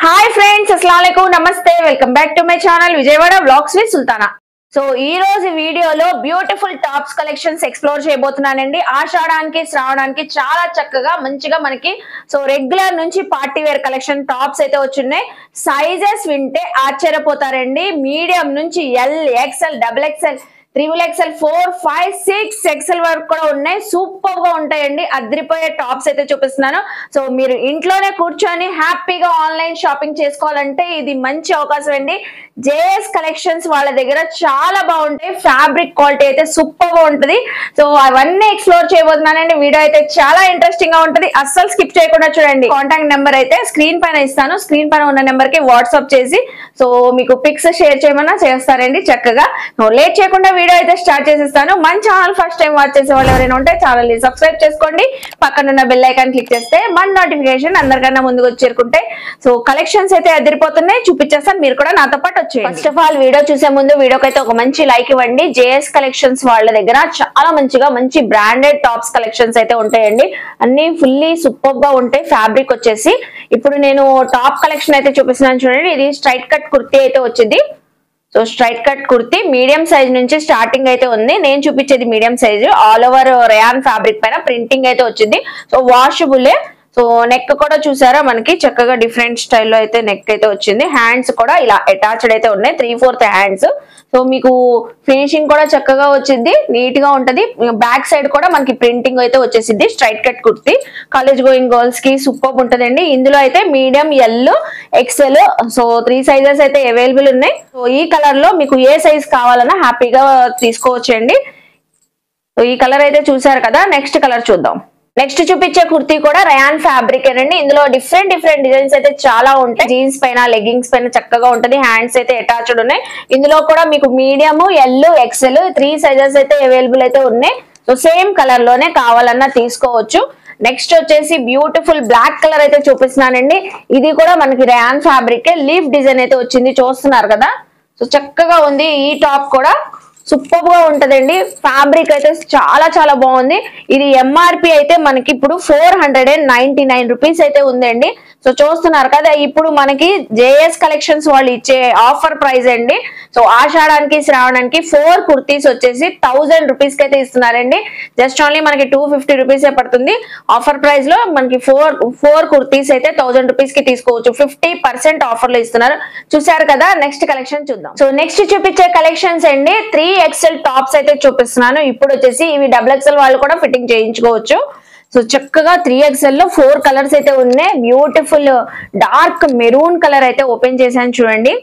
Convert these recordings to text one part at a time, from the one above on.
Hi friends, అస్సలాముఅలైకుం, నమస్తే. Welcome back to my channel Vijayawada vlogs with Sultana. So ఈ రోజు వీడియోలో బ్యూటిఫుల్ టాప్స్ కలెక్షన్స్ ఎక్స్ప్లోర్ చేయబోతున్నానండి. ఆషాఢానికి శ్రావణానికి చాలా చక్కగా మంచిగా మనకి సో రెగ్యులర్ నుంచి పార్టీ వేర్ కలెక్షన్ టాప్స్ అయితే వచ్చున్నాయి. సైజెస్ వింటే ఆశ్చర్యపోతారండి. మీడియం నుంచి L, XL, double XL, triple XL, 4, 5, 6 XL వరకు కూడా ఉన్నాయి. సూపర్ గా ఉంటాయండి. అద్రిపోయే టాప్స్ అయితే చూపిస్తున్నాను. సో మీరు ఇంట్లోనే కూర్చొని హ్యాపీగా ఆన్లైన్ షాపింగ్ చేసుకోవాలంటే ఇది మంచి అవకాశం అండి. జేఎస్ కలెక్షన్స్ వాళ్ళ దగ్గర చాలా బాగుంటాయి. ఫ్యాబ్రిక్ క్వాలిటీ అయితే సూపర్ గా ఉంటది. సో అవన్నీ ఎక్స్ప్లోర్ చేయబోతున్నానండి. వీడియో అయితే చాలా ఇంట్రెస్టింగ్ గా ఉంటది. అస్సలు స్కిప్ చేయకుండా చూడండి. కాంటాక్ట్ నెంబర్ అయితే స్క్రీన్ పైన ఇస్తాను. స్క్రీన్ పైన ఉన్న నెంబర్ కి వాట్సాప్ చేసి సో మీకు పిక్స్ షేర్ చేయమన్నా చేస్తారండి చక్కగా. లేట్ చేయకుండా వీడియో అయితే స్టార్ట్ చేసేస్తాను. మన ఛానల్ ఫస్ట్ టైం వాచ్ చేసే వాళ్ళు ఎవరైనా ఉంటే ఛానల్ ని సబ్స్క్రైబ్ చేసుకోండి. పక్కన బెల్ ఐకాన్ క్లిక్ చేస్తే మన నోటిఫికేషన్ అందరికన్నా ముందుకు చేరుకుంటే సో కలెక్షన్స్ అయితే అదిరిపోతున్నాయి. చూపించేస్తాను, మీరు కూడా నాతో పాటు వచ్చేయండి. ఫస్ట్ ఆఫ్ ఆల్ వీడియో చూసే ముందు వీడియోకి అయితే ఒక మంచి లైక్ ఇవ్వండి. జేఎస్ కలెక్షన్స్ వాళ్ళ దగ్గర చాలా మంచిగా మంచి బ్రాండెడ్ టాప్స్ కలెక్షన్స్ అయితే ఉంటాయండి. అన్ని ఫుల్లీ సూపర్ గా ఉంటాయి. ఫ్యాబ్రిక్ వచ్చేసి ఇప్పుడు నేను టాప్ కలెక్షన్ అయితే చూపిస్తున్నాను చూడండి. ఇది స్ట్రైట్ కట్ కుర్తీ అయితే వచ్చింది. So straight cut kurti medium size నుంచి స్టార్టింగ్ అయితే ఉంది. నేను చూపించేది medium size. All over rayon fabric పైన ప్రింటింగ్ అయితే వచ్చింది. So washable. సో నెక్ కూడా చూసారా మనకి చక్కగా డిఫరెంట్ స్టైల్లో అయితే నెక్ అయితే వచ్చింది. హ్యాండ్స్ కూడా ఇలా అటాచ్డ్ అయితే ఉన్నాయి. 3/4 హ్యాండ్స్. సో మీకు ఫినిషింగ్ కూడా చక్కగా వచ్చింది. నీట్ గా ఉంటది. బ్యాక్ సైడ్ కూడా మనకి ప్రింటింగ్ అయితే వచ్చేసింది. Straight cut kurti college going girls కి సూపర్ ఉంటదండి. ఇందులో అయితే medium, L, XL so 3 sizes అయితే అవైలబుల్ ఉన్నాయి. సో ఈ కలర్ లో మీకు ఏ సైజ్ కావాలన్నా హ్యాపీగా తీసుకోవచ్చండి. సో ఈ కలర్ అయితే చూసారు కదా. నెక్స్ట్ కలర్ చూద్దాం. నెక్స్ట్ చూపించే కుర్తీ కూడా రయాన్ ఫ్యాబ్రిక్ అండి. ఇందులో డిఫరెంట్ డిజైన్స్ అయితే చాలా ఉంటాయి. జీన్స్ పైన, లెగ్గింగ్స్ పైన చక్కగా ఉంటది. హ్యాండ్స్ అయితే అటాచ్డ్ ఉన్నాయి. ఇందులో కూడా మీకు మీడియం, ఎల్, ఎక్స్ఎల్ 3 సైజెస్ అయితే అవైలబుల్ అయితే ఉన్నాయి. సో సేమ్ కలర్ లోనే కావాలన్నా తీసుకోవచ్చు. నెక్స్ట్ వచ్చేసి బ్యూటిఫుల్ బ్లాక్ కలర్ అయితే చూపిస్తున్నానండి. ఇది కూడా మనకి రయాన్ ఫ్యాబ్రిక్ లీఫ్ డిజైన్ అయితే వచ్చింది. చూస్తున్నారు కదా. సో చక్కగా ఉంది. ఈ టాప్ కూడా సూపర్ గా ఉంటదండి. ఫ్యాబ్రిక్ అయితే చాలా బాగుంది. ఇది ఎంఆర్పి అయితే మనకి ఇప్పుడు 499 రూపీస్ అయితే ఉందండి. సో చూస్తున్నారు కదా. ఇప్పుడు మనకి జేఎస్ కలెక్షన్స్ వాళ్ళు ఇచ్చే ఆఫర్ ప్రైస్ అండి. సో ఆషాఢానికి శ్రావణానికి 4 కుర్తీస్ వచ్చేసి 1000 రూపీస్ కి అయితే ఇస్తున్నారండి. జస్ట్ ఓన్లీ మనకి 250 రూపీస్ పడుతుంది. ఆఫర్ ప్రైస్ లో మనకి 4 కుర్తీస్ అయితే 1000 రూపీస్ కి తీసుకోవచ్చు. 50% ఆఫర్ లో ఇస్తున్నారు. చూసారు కదా. నెక్స్ట్ కలెక్షన్ చూద్దాం. సో నెక్స్ట్ చూపించే కలెక్షన్స్ అండి 3XL టాప్స్ అయితే చూపిస్తున్నాను. ఇప్పుడు వచ్చేసి ఇవి XXL వాళ్ళు కూడా ఫిట్టింగ్ చేయించుకోవచ్చు. సో చక్కగా 3XL లో 4 కలర్స్ అయితే ఉన్నాయి. బ్యూటిఫుల్ డార్క్ మెరూన్ కలర్ అయితే ఓపెన్ చేశాను చూడండి.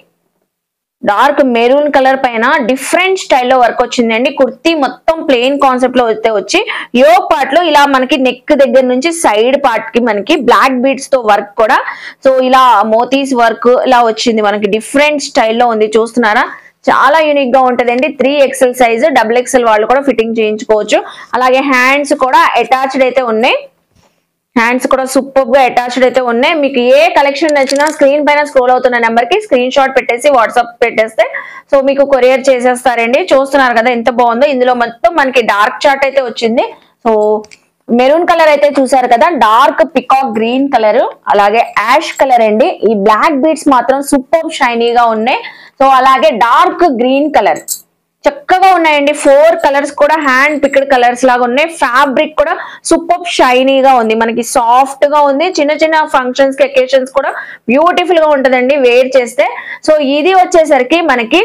డార్క్ మెరూన్ కలర్ పైన డిఫరెంట్ స్టైల్లో వర్క్ వచ్చిందండి. కుర్తీ మొత్తం ప్లెయిన్ కాన్సెప్ట్ లో అయితే వచ్చి యోక్ పార్ట్ లో ఇలా మనకి నెక్ దగ్గర నుంచి సైడ్ పార్ట్ కి మనకి బ్లాక్ బీడ్స్ తో వర్క్ కూడా సో ఇలా మోతీస్ వర్క్ ఇలా వచ్చింది. మనకి డిఫరెంట్ స్టైల్లో ఉంది. చూస్తున్నారా. చాలా యూనిక్ గా ఉంటదండి. 3XL సైజ్, XXL వాళ్ళు కూడా ఫిట్టింగ్ చేయించుకోవచ్చు. అలాగే హ్యాండ్స్ కూడా అటాచ్డ్ అయితే ఉన్నాయి. హ్యాండ్స్ కూడా సూపర్ గా అటాచ్డ్ అయితే ఉన్నాయి. మీకు ఏ కలెక్షన్ నచ్చినా స్క్రీన్ పైన స్క్రోల్ అవుతున్న నెంబర్ కి స్క్రీన్ షాట్ పెట్టేసి వాట్సాప్ పెట్టేస్తే సో మీకు కొరియర్ చేసేస్తారండి. చూస్తున్నారు కదా ఎంత బాగుందో. ఇందులో మొత్తం మనకి డార్క్ చార్ట్ అయితే వచ్చింది. సో మెరూన్ కలర్ అయితే చూసారు కదా. డార్క్ పికాక్ గ్రీన్ కలర్, అలాగే యాష్ కలర్ అండి. ఈ బ్లాక్ బీడ్స్ మాత్రం సూపర్ షైనీగా ఉన్నాయి. సో అలాగే డార్క్ గ్రీన్ కలర్ చక్కగా ఉన్నాయండి. 4 కలర్స్ కూడా హ్యాండ్ పిక్డ్ కలర్స్ లాగా ఉన్నాయి. ఫ్యాబ్రిక్ కూడా సూపర్ షైనీగా ఉంది. మనకి సాఫ్ట్ గా ఉంది. చిన్న ఫంక్షన్స్ కి, అకేషన్స్ కూడా బ్యూటిఫుల్ గా ఉంటదండి వేర్ చేస్తే. సో ఇది వచ్చేసరికి మనకి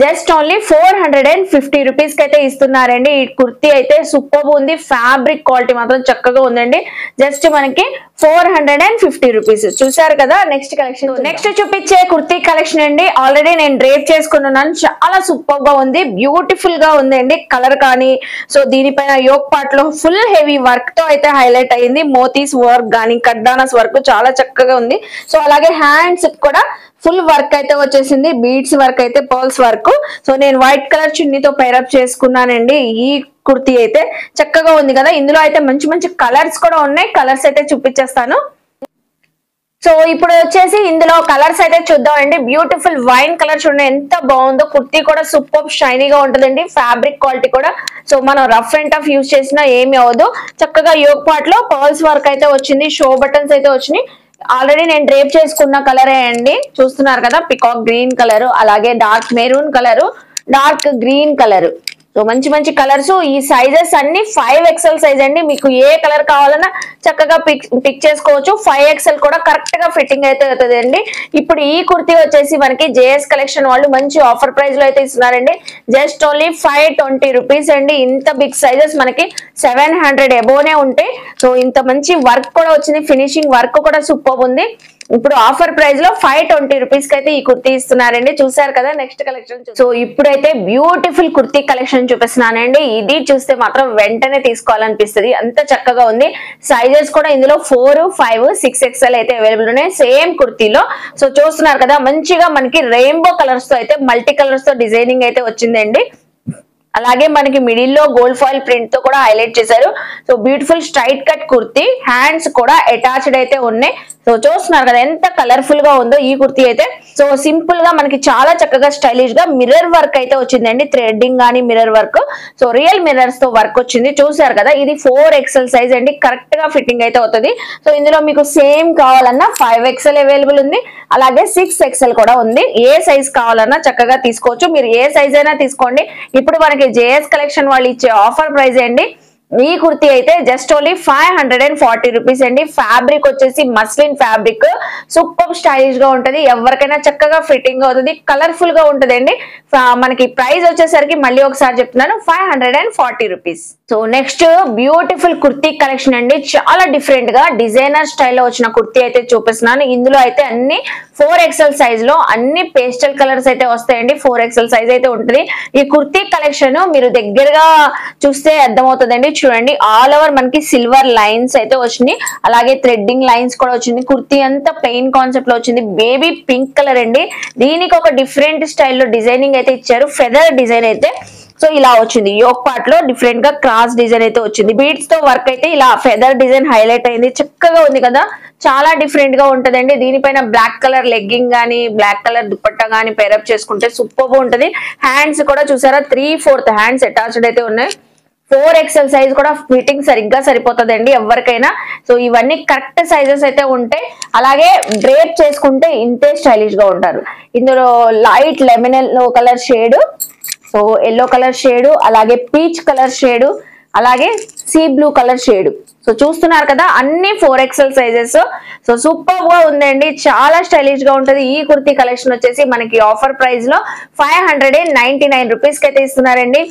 జస్ట్ ఓన్లీ 450 రూపీస్ కి అయితే ఇస్తున్నారండి. ఈ కుర్తీ అయితే సూపర్ ఉంది. ఫ్యాబ్రిక్ క్వాలిటీ మాత్రం చక్కగా ఉందండి. జస్ట్ మనకి 450 రూపీస్. చూసారు కదా. Next collection. నెక్స్ట్ చూపించే కుర్తీ కలెక్షన్ అండి. ఆల్రెడీ నేను డ్రేప్ చేసుకున్నాను. చాలా సూపర్ గా ఉంది. బ్యూటిఫుల్ గా ఉందండి కలర్ కానీ. సో దీనిపైన యోక్ పార్ట్ లో ఫుల్ హెవీ వర్క్ తో అయితే హైలైట్ అయింది. మోతీస్ వర్క్ కానీ, కడ్డానస్ వర్క్ చాలా చక్కగా ఉంది. సో అలాగే హ్యాండ్స్ కూడా ఫుల్ వర్క్ అయితే వచ్చేసింది. బీడ్స్ వర్క్ అయితే పర్ల్స్ వర్క్. సో నేను వైట్ కలర్ చున్నీతో పైరప్ చేసుకున్నానండి. ఈ కుర్తీ అయితే చక్కగా ఉంది కదా. ఇందులో అయితే మంచి కలర్స్ కూడా ఉన్నాయి. కలర్స్ అయితే చూపించేస్తాను. సో ఇప్పుడు వచ్చేసి ఇందులో కలర్స్ అయితే చూద్దామండి. బ్యూటిఫుల్ వైన్ కలర్ చూడండి ఎంత బాగుందో. కుర్తీ కూడా సూపర్ షైనీగా ఉంటుందండి. ఫ్యాబ్రిక్ క్వాలిటీ కూడా సో మనం రఫ్ అండ్ టఫ్ యూజ్ చేసినా ఏమి అవ్వదు. చక్కగా యోక్ పార్ట్ లో పర్ల్స్ వర్క్ అయితే వచ్చింది. షో బటన్స్ అయితే వచ్చినాయి. ఆల్రెడీ నేను డ్రేప్ చేసుకున్న కలరే అండి, చూస్తున్నారు కదా, పికాక్ గ్రీన్ కలర్, అలాగే dark maroon colour, dark green colour. So మంచి మంచి కలర్స్. ఈ సైజెస్ అన్ని 5XL సైజ్ అండి. మీకు ఏ కలర్ కావాలన్నా చక్కగా పిక్ చేసుకోవచ్చు. 5XL కూడా కరెక్ట్ గా ఫిట్టింగ్ అయితే అవుతుంది అండి. ఇప్పుడు ఈ కుర్తీ వచ్చేసి మనకి జేఎస్ కలెక్షన్ వాళ్ళు మంచి ఆఫర్ ప్రైస్ లో అయితే ఇస్తున్నారండి. జస్ట్ ఓన్లీ 520 రూపీస్ అండి. ఇంత బిగ్ సైజెస్ మనకి 700 అబోనే ఉంటాయి. సో ఇంత మంచి వర్క్ కూడా వచ్చింది, ఫినిషింగ్ వర్క్ కూడా సూపర్ ఉంది. ఇప్పుడు ఆఫర్ ప్రైస్ లో 520 రూపీస్ కి అయితే ఈ కుర్తీ ఇస్తున్నారండి. చూసారు కదా, నెక్స్ట్ కలెక్షన్. సో ఇప్పుడైతే బ్యూటిఫుల్ కుర్తీ కలెక్షన్ చూపిస్తున్నానండి. ఇది చూస్తే మాత్రం వెంటనే తీసుకోవాలనిపిస్తుంది, అంత చక్కగా ఉంది. సైజెస్ కూడా ఇందులో 4, 5, 6XL అయితే అవైలబుల్ ఉన్నాయి సేమ్ కుర్తీలో. సో చూస్తున్నారు కదా, మంచిగా మనకి రెయిన్బో కలర్స్ తో అయితే మల్టీ కలర్స్ తో డిజైనింగ్ అయితే వచ్చిందండి. అలాగే మనకి మిడిల్ లో గోల్డ్ ఫాయిల్ ప్రింట్ తో కూడా హైలైట్ చేశారు. So beautiful straight cut kurti, hands కూడా అటాచ్డ్ అయితే ఉన్నాయి. సో చూస్తున్నారు కదా ఎంత కలర్ఫుల్ గా ఉందో ఈ కుర్తీ అయితే. సో సింపుల్ గా మనకి చాలా చక్కగా స్టైలిష్ గా మిర్రర్ వర్క్ అయితే వచ్చిందండి, థ్రెడ్డింగ్ గానీ mirror work. So real mirrors తో వర్క్ వచ్చింది. చూసారు కదా, ఇది 4XL సైజ్ అండి, కరెక్ట్ గా ఫిట్టింగ్ అయితే అవుతుంది. సో ఇందులో మీకు సేమ్ కావాలన్నా 5XL అవైలబుల్ ఉంది, అలాగే 6XL కూడా ఉంది. ఏ సైజ్ కావాలన్నా చక్కగా తీసుకోవచ్చు, మీరు ఏ సైజ్ అయినా తీసుకోండి. ఇప్పుడు మనకి జేఎస్ కలెక్షన్ వాళ్ళు ఇచ్చే ఆఫర్ ప్రైస్ అండి ఈ కుర్తీ అయితే జస్ట్ ఓన్లీ 540 రూపీస్ అండి. ఫ్యాబ్రిక్ వచ్చేసి మస్లిన్ ఫ్యాబ్రిక్, సూపర్ స్టైలిష్ గా ఉంటది, ఎవరికైనా చక్కగా ఫిట్టింగ్ అవుతుంది, కలర్ఫుల్ గా ఉంటది అండి. మనకి ప్రైస్ వచ్చేసరికి మళ్ళీ ఒకసారి చెప్తున్నాను, 540 rupees. So next beautiful kurti collection అండి. చాలా డిఫరెంట్ గా డిజైనర్ స్టైల్లో వచ్చిన కుర్తీ అయితే చూపిస్తున్నాను. ఇందులో అయితే అన్ని 4XL సైజ్ లో అన్ని పేస్టల్ కలర్స్ అయితే వస్తాయండి. 4XL సైజ్ అయితే ఉంటుంది. ఈ కుర్తీ కలెక్షన్ మీరు దగ్గరగా చూస్తే అర్థమవుతుందండి. చూడండి, ఆల్ ఓవర్ మనకి సిల్వర్ లైన్స్ అయితే వచ్చింది, అలాగే థ్రెడ్డింగ్ లైన్స్ కూడా వచ్చింది. కుర్తీ అంతా ప్లెయిన్ కాన్సెప్ట్ లో వచ్చింది. బేబీ పింక్ కలర్ అండి. దీనికి ఒక డిఫరెంట్ స్టైల్లో డిజైనింగ్ అయితే ఇచ్చారు, ఫెదర్ డిజైన్ అయితే. సో ఇలా వచ్చింది, యోక్ పార్ట్ లో డిఫరెంట్ గా క్రాస్ డిజైన్ అయితే వచ్చింది. బీడ్స్ తో వర్క్ అయితే ఇలా ఫెదర్ డిజైన్ హైలైట్ అయింది, చక్కగా ఉంది కదా, చాలా డిఫరెంట్ గా ఉంటదండి. దీనిపైన బ్లాక్ కలర్ లెగ్గింగ్ గానీ బ్లాక్ కలర్ దుపట్టా గానీ పేరప్ చేసుకుంటే సూపర్ గా ఉంటది. హ్యాండ్స్ కూడా చూసారా, 3/4 హ్యాండ్స్ అటాచ్డ్ అయితే ఉన్నాయి. 4XL సైజ్ కూడా ఫిట్టింగ్ సరిగ్గా సరిపోతుందండి ఎవరికైనా. సో ఇవన్నీ కరెక్ట్ సైజెస్ అయితే ఉంటాయి. అలాగే డ్రేప్ చేసుకుంటే ఇంతే స్టైలిష్ గా ఉంటారు. ఇందులో light lemon yellow colour shade, so yellow colour shade, అలాగే పీచ్ కలర్ షేడ్, అలాగే sea blue colour shade. So చూస్తున్నారు కదా, అన్ని 4XL సైజెస్. సో సూపర్ గా ఉందండి, చాలా స్టైలిష్ గా ఉంటది. ఈ కుర్తీ కలెక్షన్ వచ్చేసి మనకి ఆఫర్ ప్రైస్ లో 599 రూపీస్ కి అయితే ఇస్తున్నారండి.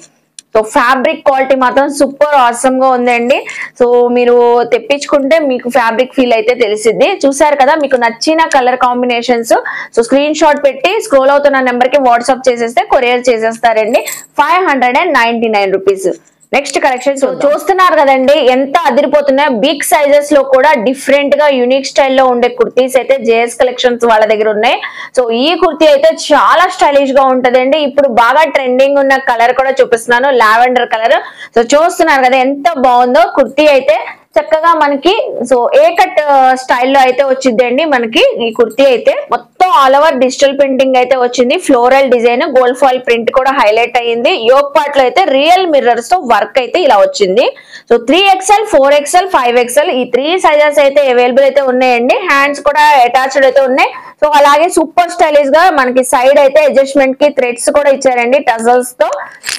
సో ఫ్యాబ్రిక్ క్వాలిటీ మాత్రం సూపర్ ఆసమ్ గా ఉందండి. సో మీరు తెప్పించుకుంటే మీకు ఫ్యాబ్రిక్ ఫీల్ అయితే తెలిసిద్ది. చూసారు కదా, మీకు నచ్చిన colour combinations so screen shot పెట్టి స్క్రోల్ అవుతున్న నెంబర్ కి వాట్సాప్ చేసేస్తే కొరియర్ చేసేస్తారండి. 599 రూపీస్. నెక్స్ట్ కలెక్షన్ చూస్తున్నారు కదండి, ఎంత అదిరిపోతున్నాయో. బిగ్ సైజెస్ లో కూడా డిఫరెంట్ గా యూనిక్ స్టైల్లో ఉండే కుర్తీస్ అయితే జేఎస్ కలెక్షన్స్ వాళ్ళ దగ్గర ఉన్నాయి. సో ఈ కుర్తీ అయితే చాలా స్టైలిష్ గా ఉంటదండి. ఇప్పుడు బాగా ట్రెండింగ్ ఉన్న కలర్ కూడా చూపిస్తున్నాను, లావెండర్ కలర్. సో చూస్తున్నారు కదా ఎంత బాగుందో కుర్తీ అయితే. చక్కగా మనకి సో ఏ కట్ స్టైల్లో అయితే వచ్చింది అండి మనకి ఈ కుర్తీ అయితే. మొత్తం ఆల్ ఓవర్ డిజిటల్ ప్రింటింగ్ అయితే వచ్చింది, floral design, gold foil print కూడా హైలైట్ అయ్యింది. యోక్ పార్ట్ లో అయితే రియల్ మిర్రర్స్ తో వర్క్ అయితే ఇలా వచ్చింది. సో 3XL, 4XL, 5XL ఈ 3 సైజెస్ అయితే అవైలబుల్ అయితే ఉన్నాయండి. హ్యాండ్స్ కూడా అటాచ్డ్ అయితే ఉన్నాయి. సో అలాగే సూపర్ స్టైలిష్ గా మనకి సైడ్ అయితే అడ్జస్ట్మెంట్ కి థ్రెడ్స్ కూడా ఇచ్చారండి టజల్స్ తో.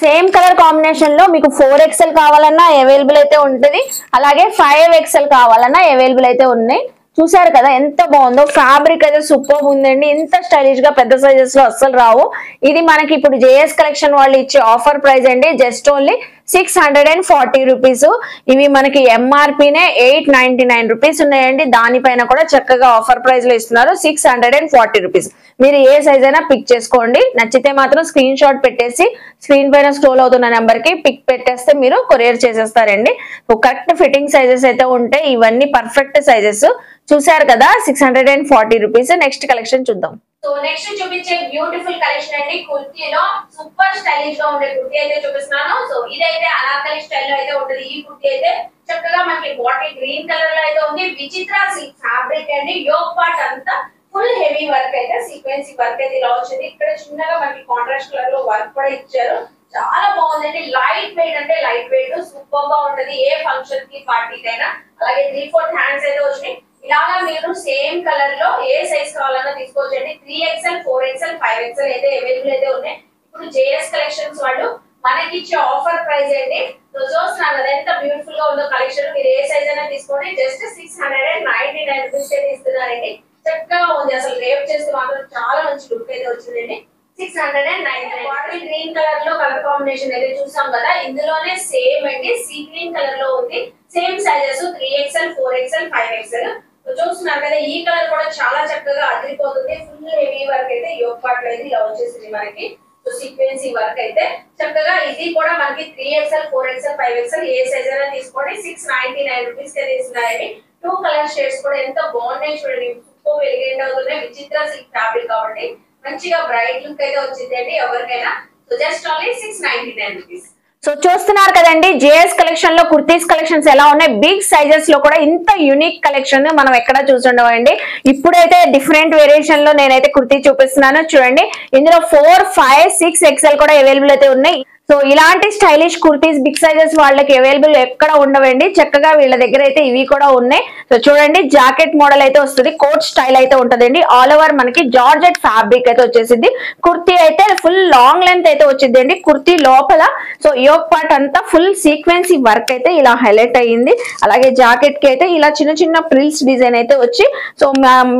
సేమ్ కలర్ కాంబినేషన్ లో మీకు 4XL కావాలన్నా అవైలబుల్ అయితే ఉంటది, అలాగే 5XL కావాలన్నా అవైలబుల్ అయితే ఉన్నాయి. చూసారు కదా ఎంత బాగుందో, ఫ్యాబ్రిక్ అయితే సూపర్ ఉందండి. ఇంత స్టైలిష్ గా పెద్ద సైజెస్ లో అస్సలు రావు. ఇది మనకి ఇప్పుడు జేఎస్ కలెక్షన్ వాళ్ళు ఇచ్చే ఆఫర్ ప్రైస్ అండి, జస్ట్ ఓన్లీ 640 రూపీస్. ఇవి మనకి ఎంఆర్పీనే 899 రూపీస్ ఉన్నాయండి. దానిపైన కూడా చక్కగా ఆఫర్ ప్రైస్ లో ఇస్తున్నారు 640 రూపీస్. మీరు ఏ సైజ్ అయినా పిక్ చేసుకోండి, నచ్చితే మాత్రం స్క్రీన్ షాట్ పెట్టేసి స్క్రీన్ పైన స్క్రోల్ అవుతున్న నెంబర్ కి పిక్ పెట్టేస్తే మీరు కొరియర్ చేసేస్తారండి. కరెక్ట్ ఫిట్టింగ్ సైజెస్ అయితే ఉంటాయి, ఇవన్నీ పర్ఫెక్ట్ సైజెస్. చూసారు కదా 640 రూపీస్. నెక్స్ట్ కలెక్షన్ చూద్దాం. సో నెక్స్ట్ చూపించే బ్యూటిఫుల్ కలెక్షన్ అండి, కుర్తీలో సూపర్ స్టైలిష్ గా ఉండే కుర్తీ అయితే చూపిస్తున్నాను. సో ఇదైతే అనార్కలి స్టైల్ లో అయితే ఉంటుంది. ఈ కుర్తీ అయితే చక్కగా మనకి బాటిల్ గ్రీన్ కలర్ లో అయితే ఉంది. విచిత్ర సిల్క్ ఫ్యాబ్రిక్ అండి. యోక్ పార్ట్ అంతా ఫుల్ హెవీ వర్క్ అయితే సీక్వెన్సీ వర్క్ అయితే ఇలా వచ్చింది. ఇక్కడ చిన్నగా మనకి కాంట్రాస్ట్ కలర్ లో వర్క్ కూడా ఇచ్చారు, చాలా బాగుందండి. లైట్ వెయిట్ అంటే లైట్ వెయిట్, సూపర్ గా ఉంటది ఏ ఫంక్షన్ కి పార్టీకి అయినా. అలాగే 3/4 హ్యాండ్స్ అయితే వచ్చినాయి. ఇలాగా మీరు సేమ్ కలర్ లో ఏ సైజ్ కావాలన్నా తీసుకోవచ్చండి. 3XL 4XL 5XL అయితే అవైలబుల్ అయితే ఉన్నాయి. ఇప్పుడు జేఎస్ కలెక్షన్స్ వాళ్ళు మనకి ఇచ్చే ఆఫర్ ప్రైస్ అండి. చూస్తున్నారు కదా ఎంత బ్యూటిఫుల్ గా ఉందో కలెక్షన్. మీరు ఏ సైజ్ అయినా తీసుకోండి, జస్ట్ 699 రూపీస్ అయితే ఇస్తున్నారండి. చక్కగా ఉంది, అసలు రేప్ చేస్తే మాత్రం చాలా మంచి లుక్ అయితే వచ్చిందండి. 699. బాటిల్ గ్రీన్ కలర్ లో కలర్ కాంబినేషన్ అయితే చూసాం కదా, ఇందులోనే సేమ్ అండి సీ గ్రీన్ కలర్ లో ఉంది. Same sizes 3XL 4XL 5XL చూస్తున్నారు కదా. ఈ కలర్ కూడా చాలా చక్కగా అదిరిపోతుంది. ఫుల్ హెవీ వర్క్ అయితే యోగ్ పార్ట్ అయితే ఇలా వచ్చేసింది మనకి. సో సీక్వెన్సీ వర్క్ అయితే చక్కగా. ఇది కూడా మనకి 3XL 4XL 5XL ఏ సైజ్ అయినా తీసుకోండి. 699 రూపీస్ కి తీస్తున్నారండి. 2 కలర్ షేడ్స్ కూడా ఎంత బాగున్నాయి చూడండి. సూపర్ ఎలిగెంట్ అవుతున్నాయి. విచిత్ర సిల్క్ ఫ్యాబ్రిక్ కాబట్టి మంచిగా బ్రైట్ లుక్ అయితే వచ్చింది అండి ఎవరికైనా. So just only 699 rupees. So చూస్తున్నారు కదండి, జేఎస్ కలెక్షన్ లో కుర్తీస్ కలెక్షన్స్ ఎలా ఉన్నాయి. బిగ్ సైజెస్ లో కూడా ఇంత యూనిక్ కలెక్షన్ మనం ఎక్కడ చూస్తుండవండి. ఇప్పుడైతే డిఫరెంట్ వేరియేషన్ లో నేనైతే కుర్తీ చూపిస్తున్నాను చూడండి. ఇందులో 4, 5, 6XL కూడా అవైలబుల్ అయితే ఉన్నాయి. సో ఇలాంటి స్టైలిష్ కుర్తీస్ బిగ్ సైజెస్ వాళ్ళకి అవైలబుల్ ఎక్కడ ఉండవండి. చక్కగా వీళ్ళ దగ్గర అయితే ఇవి కూడా ఉన్నాయి. సో చూడండి, జాకెట్ మోడల్ అయితే వస్తుంది, కోట్ స్టైల్ అయితే ఉంటదండి. ఆల్ ఓవర్ మనకి జార్జెట్ ఫ్యాబ్రిక్ అయితే వచ్చేసింది. కుర్తీ అయితే ఫుల్ లాంగ్ లెంత్ అయితే వచ్చింది అండి. కుర్తీ లోపల సో యోక్ పార్ట్ అంతా ఫుల్ సీక్వెన్సీ వర్క్ అయితే ఇలా హైలైట్ అయ్యింది. అలాగే జాకెట్ కి అయితే ఇలా చిన్న చిన్న ప్రిల్స్ డిజైన్ అయితే వచ్చి సో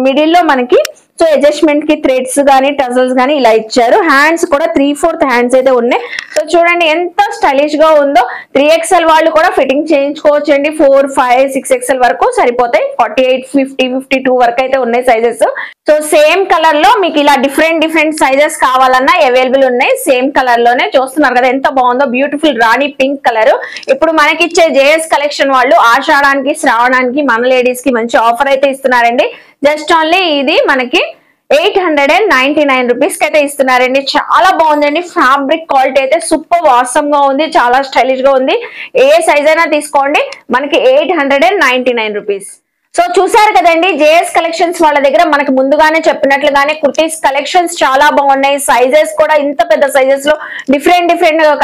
మిడిల్ లో మనకి సో అడ్జస్ట్మెంట్ కి థ్రెడ్స్ గానీ టజల్స్ గానీ ఇలా ఇచ్చారు. హ్యాండ్స్ కూడా 3/4 హ్యాండ్స్ అయితే ఉన్నాయి. సో చూడండి ఎంత స్టైలిష్ గా ఉందో. 3XL వాళ్ళు కూడా ఫిట్టింగ్ చేయించుకోవచ్చు అండి. 4, 5, 6XL వరకు సరిపోతాయి. 48, 50, 52 వరకు అయితే ఉన్నాయి సైజెస్. సో సేమ్ కలర్ లో మీకు ఇలా డిఫరెంట్ సైజెస్ కావాలన్నా అవైలబుల్ ఉన్నాయి. సేమ్ కలర్ లోనే చూస్తున్నారు కదా ఎంత బాగుందో. బ్యూటిఫుల్ రాణి పింక్ కలర్. ఇప్పుడు మనకిచ్చే జేఎస్ కలెక్షన్ వాళ్ళు ఆషాఢానికి శ్రావణానికి మన లేడీస్ కి మంచి ఆఫర్ అయితే ఇస్తున్నారండి. జస్ట్ ఓన్లీ ఇది మనకి 899 రూపీస్ కి అయితే ఇస్తున్నారండి. చాలా బాగుందండి. ఫ్యాబ్రిక్ క్వాలిటీ అయితే సూపర్ ఆసమ్ గా ఉంది. చాలా స్టైలిష్ గా ఉంది. ఏ సైజ్ అయినా తీసుకోండి, మనకి 899 రూపీస్. సో చూసారు కదండి, జేఎస్ కలెక్షన్స్ వాళ్ళ దగ్గర మనకు ముందుగానే చెప్పినట్లుగానే కుర్తీస్ కలెక్షన్స్ చాలా బాగున్నాయి. సైజెస్ కూడా ఇంత పెద్ద సైజెస్ లో డిఫరెంట్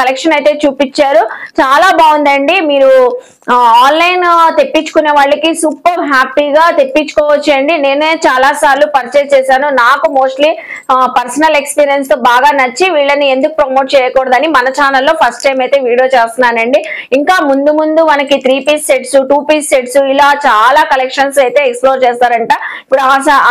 కలెక్షన్ అయితే చూపించారు. చాలా బాగుందండి. మీరు ఆన్లైన్ తెప్పించుకునే వాళ్ళకి సూపర్ హ్యాపీగా తెప్పించుకోవచ్చు అండి. నేనే చాలా సార్లు పర్చేస్ చేశాను. నాకు మోస్ట్లీ పర్సనల్ ఎక్స్పీరియన్స్ తో బాగా నచ్చి వీళ్ళని ఎందుకు ప్రమోట్ చేయకూడదని మన ఛానల్లో ఫస్ట్ టైం అయితే వీడియో చేస్తున్నానండి. ఇంకా ముందు మనకి 3 పీస్ సెట్స్ 2 పీస్ సెట్స్ ఇలా చాలా కలెక్షన్ అయితే ఎక్స్ప్లోర్ చేస్తారంట. ఇప్పుడు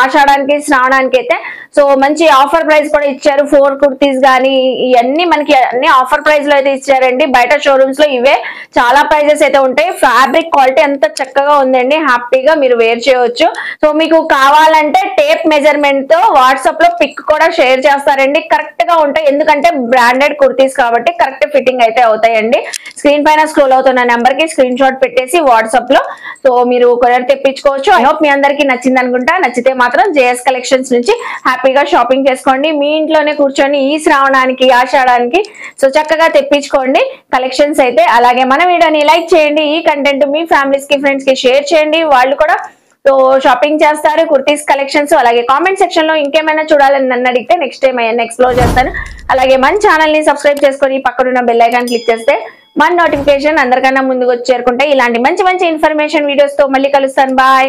ఆషాఢానికి శ్రావణానికి అయితే సో మంచి ఆఫర్ ప్రైస్ కూడా ఇచ్చారు. 4 కుర్తీస్ గానీ ఇవన్నీ మనకి అన్ని ఆఫర్ ప్రైస్ లో అయితే ఇచ్చారండి. బయట షోరూమ్స్ లో ఇవే చాలా ప్రైజెస్ అయితే ఉంటాయి. ఫ్యాబ్రిక్ క్వాలిటీ అంత చక్కగా ఉందండి. హ్యాపీగా మీరు వేర్ చేయవచ్చు. సో మీకు కావాలంటే టేప్ మెజర్మెంట్ తో వాట్సాప్ లో పిక్ కూడా షేర్ చేస్తారండి. కరెక్ట్ గా ఉంటాయి, ఎందుకంటే బ్రాండెడ్ కుర్తీస్ కాబట్టి కరెక్ట్ ఫిట్టింగ్ అయితే అవుతాయండి. స్క్రీన్ పైన స్క్రోల్ అవుతున్న నెంబర్ కి స్క్రీన్ షాట్ పెట్టేసి వాట్సాప్ లో సో మీరు కొరియర్ తెప్పించుకోవచ్చు. ఐ హోప్ మీ అందరికి నచ్చింది అనుకుంటా. నచ్చితే మాత్రం జేఎస్ కలెక్షన్స్ నుంచి హ్యాపీగా షాపింగ్ చేసుకోండి. మీ ఇంట్లోనే కూర్చొని ఈ శ్రావణానికి ఆషాఢానికి సో చక్కగా తెప్పించుకోండి కలెక్షన్స్ అయితే. అలాగే మన వీడియోని లైక్ చేయండి. ఈ కంటెంట్ మీ ఫ్యామిలీస్ కి ఫ్రెండ్స్ కి షేర్ చేయండి. వాళ్ళు కూడా సో షాపింగ్ చేస్తారు కుర్తీస్ కలెక్షన్స్. అలాగే కామెంట్ సెక్షన్ లో ఇంకేమైనా చూడాలని నన్ను అడిగితే నెక్స్ట్ టైం అయ్యాన్ని ఎక్స్ప్లోర్ చేస్తాను. అలాగే మన ఛానల్ ని సబ్స్క్రైబ్ చేసుకొని పక్కనున్న బెల్ ఐకాన్ క్లిక్ చేస్తే మన నోటిఫికేషన్ అందరికన్నా ముందుకు వచ్చి చేరుకుంటే ఇలాంటి మంచి ఇన్ఫర్మేషన్ వీడియోస్ తో మళ్ళీ కలుస్తాను. బాయ్.